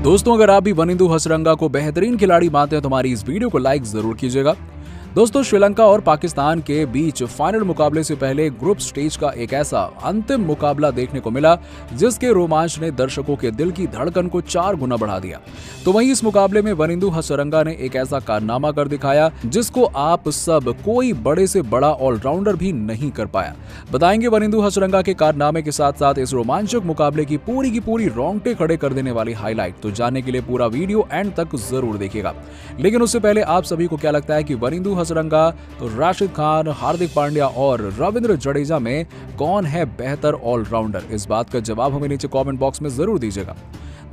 दोस्तों, अगर आप भी वनिंदु हसरंगा को बेहतरीन खिलाड़ी मानते हैं तो हमारी इस वीडियो को लाइक जरूर कीजिएगा। दोस्तों, श्रीलंका और पाकिस्तान के बीच फाइनल मुकाबले से पहले ग्रुप स्टेज का एक ऐसा अंतिम मुकाबला देखने को मिला जिसके रोमांच ने दर्शकों के दिल की धड़कन को 4 गुना बढ़ा दिया। तो वहीं इस मुकाबले में वनिंदु हसरंगा ने एक ऐसा कारनामा कर दिखाया जिसको आप सब कोई बड़े से बड़ा ऑलराउंडर भी नहीं कर पाया। बताएंगे वनिंदु हसरंगा के कारनामे के साथ साथ इस रोमांचक मुकाबले की पूरी रोंगटे खड़े कर देने वाली हाईलाइट। तो जानने के लिए पूरा वीडियो एंड तक जरूर देखिएगा। लेकिन उससे पहले आप सभी को क्या लगता है कि वनिंदु हसरंगा, राशिद खान, हार्दिक पांड्या और रविंद्र जडेजा में कौन है बेहतर ऑलराउंडर? इस बात का जवाब हमें नीचे कमेंट बॉक्स में जरूर दीजिएगा।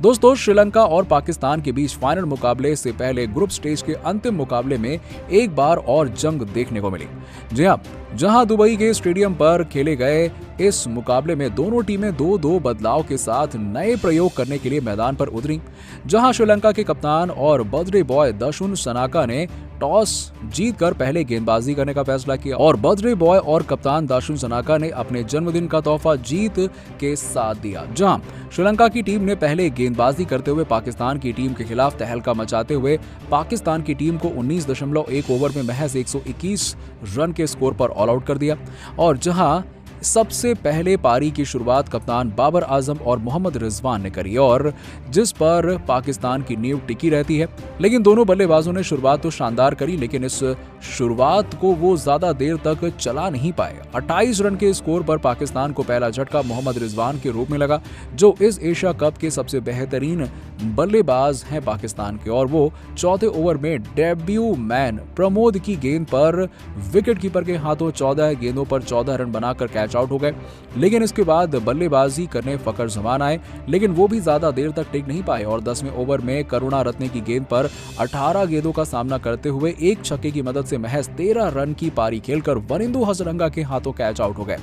दोस्तों, श्रीलंका और पाकिस्तान के बीच फाइनल मुकाबले से पहले ग्रुप स्टेज के अंतिम मुकाबले में एक बार और जंग देखने को मिली। जी हां, जहां दुबई के स्टेडियम पर खेले गए इस मुकाबले में दोनों टीमें 2-2 बदलाव के साथ नए प्रयोग करने के लिए मैदान पर उतरी। जहां श्रीलंका के कप्तान और बर्थडे बॉय दाशुन सनाका ने टॉस जीतकर पहले गेंदबाजी करने का फैसला किया और बर्थडे बॉय और कप्तान दाशुन सनाका ने अपने जन्मदिन का तोहफा जीत के साथ दिया। जहां श्रीलंका की टीम ने पहले गेंदबाजी करते हुए पाकिस्तान की टीम के खिलाफ तहलका मचाते हुए पाकिस्तान की टीम को 19.1 ओवर में महज 121 रन के स्कोर पर ऑल आउट कर दिया। और जहां सबसे पहले पारी की शुरुआत कप्तान बाबर आजम और मोहम्मद रिजवान ने करी और जिस पर पाकिस्तान की नींव टिकी रहती है। लेकिन दोनों बल्लेबाजों ने शुरुआत तो शानदार करी, लेकिन इस शुरुआत को वो ज्यादा देर तक चला नहीं पाए। 28 रन के स्कोर पर पाकिस्तान को पहला झटका मोहम्मद रिजवान के रूप में लगा, जो इस एशिया कप के सबसे बेहतरीन बल्लेबाज हैं पाकिस्तान के। और वो चौथे ओवर में डेब्यू मैन प्रमोद की गेंद पर विकेटकीपर के हाथों 14 गेंदों पर 14 रन बनाकर कैच आउट हो गए। लेकिन इसके बाद बल्लेबाजी करने फकर जमान आए, लेकिन वो भी ज्यादा देर तक टिक नहीं पाए और 10वें ओवर में करुणा रत्ने की गेंद पर 18 गेंदों का सामना करते हुए एक छक्के की मदद से महज 13 रन की पारी खेलकर वनिंदु हसरंगा के हाथों कैच आउट हो गए।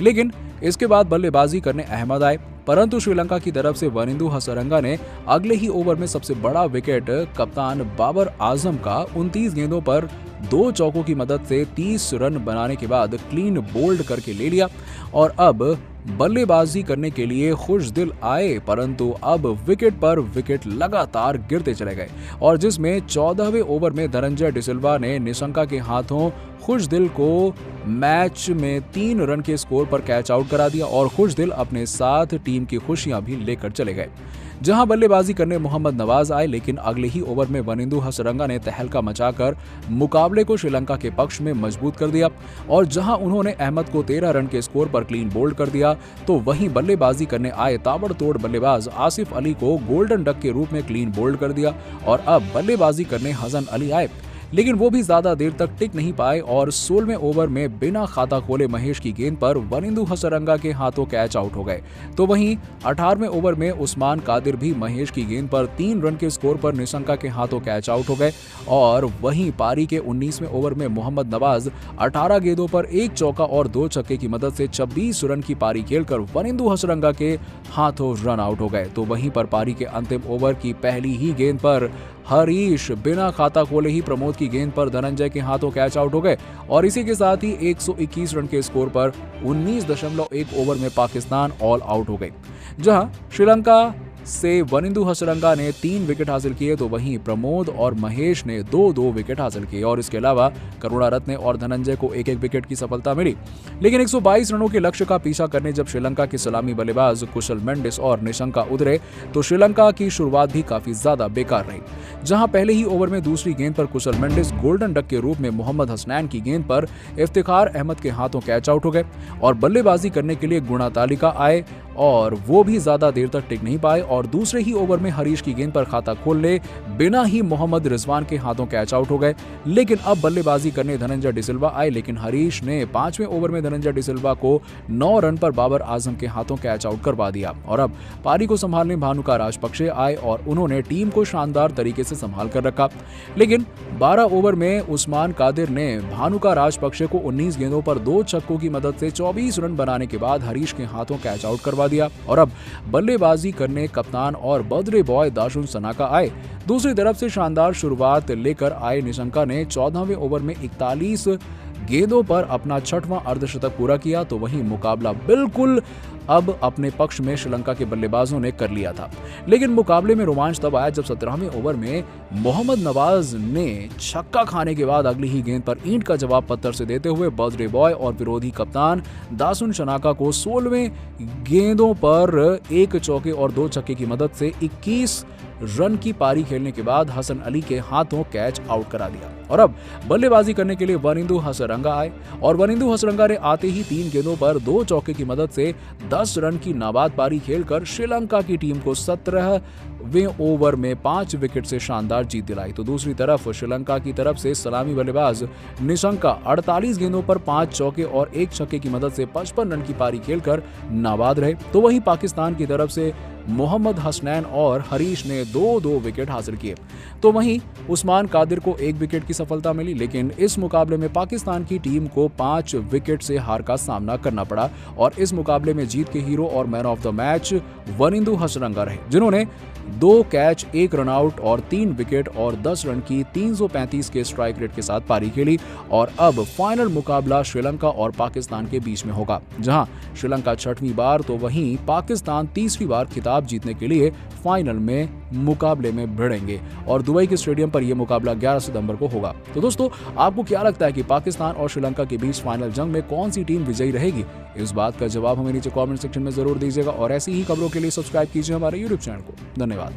लेकिन इसके बाद बल्लेबाजी करने अहमद आए, परंतु श्रीलंका की तरफ से वनिंदु हसरंगा ने अगले ही ओवर में सबसे बड़ा विकेट कप्तान बाबर आजम का 29 गेंदों पर 2 चौकों की मदद से 30 रन बनाने के बाद क्लीन बोल्ड करके ले लिया। और अब बल्लेबाजी करने के लिए खुश दिल आए, परंतु अब विकेट पर विकेट लगातार गिरते चले गए और जिसमें 14वें ओवर में धनंजय डिसिल्वा ने निशंका के हाथों खुश दिल को मैच में 3 रन के स्कोर पर कैच आउट करा दिया और खुश दिल अपने साथ टीम की खुशियां भी लेकर चले गए। जहां बल्लेबाजी करने मोहम्मद नवाज आए, लेकिन अगले ही ओवर में वनिंदु हसरंगा ने तहलका मचाकर मुकाबले को श्रीलंका के पक्ष में मजबूत कर दिया। और जहां उन्होंने अहमद को 13 रन के स्कोर पर क्लीन बोल्ड कर दिया, तो वहीं बल्लेबाजी करने आए ताबड़तोड़ बल्लेबाज आसिफ अली को गोल्डन डक के रूप में क्लीन बोल्ड कर दिया। और अब बल्लेबाजी करने हसन अली आए, लेकिन वो भी ज्यादा देर तक टिक नहीं पाए और 16वें ओवर में बिना खाता खोले महेश की गेंद पर वनिंदु हसरंगा के हाथों कैच आउट हो गए। तो वहीं 18वें ओवर में उस्मान कादिर भी महेश की गेंद पर 3 रन के स्कोर पर निशंका के हाथों कैच आउट हो गए। और वहीं पारी के 19वें ओवर में मोहम्मद नवाज 18 गेंदों पर 1 चौका और 2 छक्के की मदद से 26 रन की पारी खेलकर वनिंदु हसरंगा के हाथों रन आउट हो गए। तो वहीं पर पारी के अंतिम ओवर की पहली ही गेंद पर हरीश बिना खाता खोले ही प्रमोद की गेंद पर धनंजय के हाथों कैच आउट हो गए और इसी के साथ ही 121 रन के स्कोर पर 19.1 ओवर में पाकिस्तान ऑल आउट हो गई। जहां श्रीलंका से वनिंदु हसरंगा ने 3 विकेट हासिल किए, तो वहीं प्रमोद और महेश ने 2-2 विकेट हासिल किए और इसके अलावा करुणा रत्ने और धनंजय को 1-1 विकेट की सफलता मिली। लेकिन 122 रनों के लक्ष्य का पीछा करने जब श्रीलंका के सलामी बल्लेबाज कुशल मेंडिस और निशंका उतरे, तो श्रीलंका की शुरुआत भी काफी ज्यादा बेकार रही। जहां पहले ही ओवर में दूसरी गेंद पर कुशल मेंडिस गोल्डन डक के रूप में मोहम्मद हसनैन की गेंद पर इफ्तिखार अहमद के हाथों कैच आउट हो गए और बल्लेबाजी करने के लिए गुणा तालिका आए और वो भी ज्यादा देर तक टिक नहीं पाए और दूसरे ही ओवर में हरीश की गेंद पर खाता खोलने बिना ही मोहम्मद रिजवान के हाथों कैच आउट हो गए। लेकिन अब बल्लेबाजी करने धनंजय डिसिल्वा आए, लेकिन हरीश ने 5वें ओवर में धनंजय डिसिल्वा को 9 रन पर बाबर आजम के हाथों कैच आउट करवा दिया। और अब पारी को संभालने भानुका राजपक्षे आए और उन्होंने टीम को शानदार तरीके से संभाल कर रखा। लेकिन 12 ओवर में उस्मान कादिर ने भानुका राजपक्षे को 19 गेंदों पर 2 छक्कों की मदद से 24 रन बनाने के बाद हरीश के हाथों कैच आउट करवा दिया। और अब बल्लेबाजी करने कप्तान और बर्थडे बॉय दाशुन सनाका आए। दूसरी तरफ से शानदार शुरुआत लेकर आए निशंका ने 14वें ओवर में 41 गेंदों पर अपना 6वां अर्धशतक पूरा किया तो वहीं मुकाबला बिल्कुल अब अपने पक्ष में श्रीलंका के बल्लेबाजों ने कर लिया था। लेकिन मुकाबले में रोमांच तब आया जब 17वें ओवर में मोहम्मद नवाज ने छक्का खाने के बाद अगली ही गेंद पर ईंट का जवाब पत्थर से देते हुए बर्थडे बॉय और विरोधी कप्तान दासुन शनाका को 16वें गेंदों पर 1 चौके और 2 छक्के की मदद से 21 रन की पारी खेलने के बाद हसन अली के हाथों कैच आउट करा दिया। और अब बल्लेबाजी करने के लिए वनिंदु हसरंगा आए और वनिंदु हसरंगा ने आते ही 3 गेंदों पर 2 चौके की मदद से 10 रन की नाबाद पारी खेलकर श्रीलंका की टीम को 17वें ओवर में 5 विकेट से शानदार जीत दिलाई। तो दूसरी तरफ श्रीलंका की तरफ से सलामी बल्लेबाज निशंका 48 गेंदों पर 5 चौके और 1 छक्के की मदद से 55 रन की पारी खेलकर नाबाद रहे। तो वहीं पाकिस्तान की तरफ से मोहम्मद हसनैन और हरीश ने 2-2 विकेट हासिल किए। तो वहीं उस्मान कादिर को 1 विकेट की सफलता मिली, लेकिन इस मुकाबले में पाकिस्तान की टीम को 5 विकेट से हार का सामना करना पड़ा और इस मुकाबले में जीत के हीरो और man of the match Wanindu Hasaranga रहे, जिन्होंने 2 कैच, 1 रन आउट और 3 विकेट और 10 रन की 335 के स्ट्राइक रेट के साथ पारी खेली। और अब फाइनल मुकाबला श्रीलंका और पाकिस्तान के बीच में होगा, जहां श्रीलंका 6वीं बार तो वहीं पाकिस्तान 3री बार खिताब जीतने के लिए फाइनल में मुकाबले में भिड़ेंगे और दुबई के स्टेडियम पर यह मुकाबला 11 सितंबर को होगा। तो दोस्तों, आपको क्या लगता है कि पाकिस्तान और श्रीलंका के बीच फाइनल जंग में कौन सी टीम विजयी रहेगी? इस बात का जवाब हमें नीचे कमेंट सेक्शन में जरूर दीजिएगा और ऐसी ही खबरों के लिए सब्सक्राइब कीजिए हमारे यूट्यूब चैनल को। धन्यवाद।